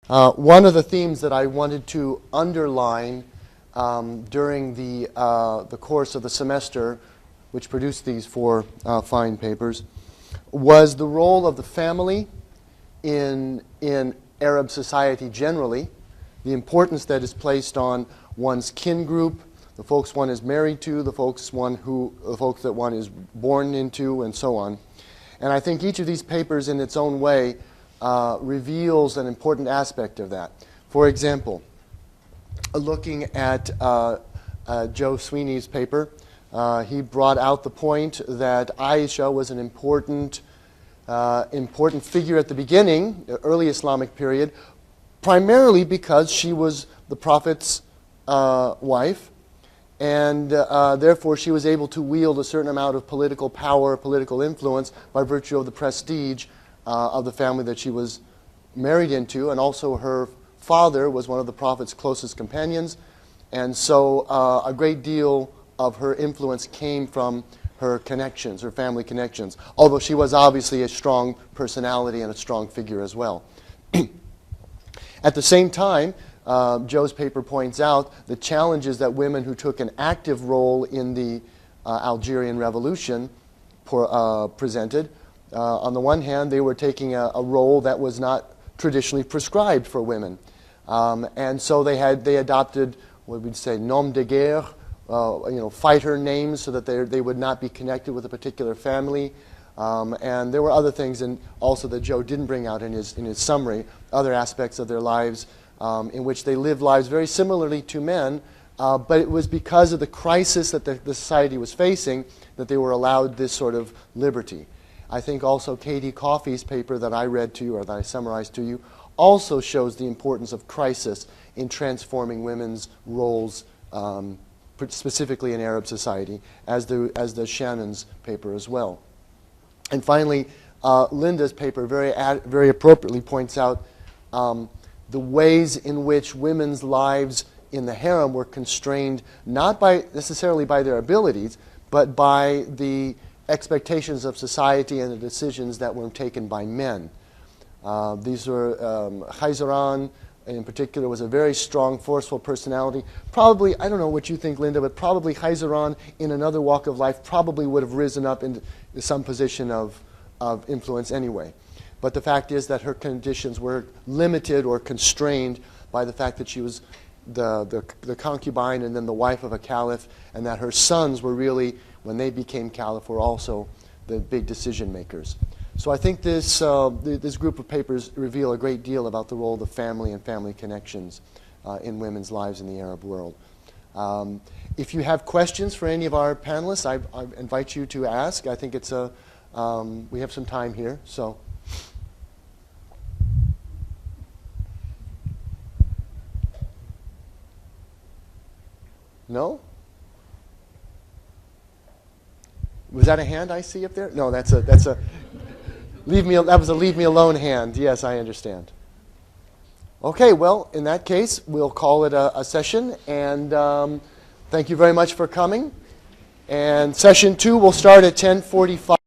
One of the themes that I wanted to underline during the course of the semester, which produced these four fine papers, was the role of the family in Arab society generally, the importance that is placed on one's kin group, the folks one is married to, the folks that one is born into, and so on. And I think each of these papers in its own way reveals an important aspect of that. For example, looking at Joe Sweeney's paper, he brought out the point that Aisha was an important figure at the beginning, the early Islamic period, primarily because she was the Prophet's wife, and therefore she was able to wield a certain amount of political power, political influence, by virtue of the prestige of the family that she was married into, and also her father was one of the Prophet's closest companions, and so a great deal of her influence came from her connections, her family connections, although she was obviously a strong personality and a strong figure as well. At the same time, Joe's paper points out the challenges that women who took an active role in the Algerian Revolution presented. On the one hand, they were taking a role that was not traditionally prescribed for women. And so they adopted what we'd say nom de guerre, fighter names, so that they would not be connected with a particular family. And there were other things also that Joe didn't bring out in his summary, other aspects of their lives in which they lived lives very similarly to men, but it was because of the crisis that the society was facing that they were allowed this sort of liberty. I think also Katie Coffey's paper that I read to you, or that I summarized to you, also shows the importance of crisis in transforming women's roles, specifically in Arab society, as does Shannon's paper as well. And finally, Linda's paper very appropriately points out the ways in which women's lives in the harem were constrained not necessarily by their abilities, but by the expectations of society and the decisions that were taken by men. These were Khayzaran, in particular, was a very strong, forceful personality. Probably, I don't know what you think, Linda, but probably Khayzaran in another walk of life probably would have risen up into some position of influence anyway. But the fact is that her conditions were limited or constrained by the fact that she was the concubine and then the wife of a caliph, and that her sons were really, when they became caliph, were also the big decision makers. So I think this group of papers reveal a great deal about the role of the family and family connections in women's lives in the Arab world. If you have questions for any of our panelists, I invite you to ask. I think it's we have some time here, so. No? Was that a hand I see up there? No, that's a that was a leave me alone hand. Yes, I understand. Okay, well, in that case, we'll call it a session, and thank you very much for coming. And session 2 will start at 10:45.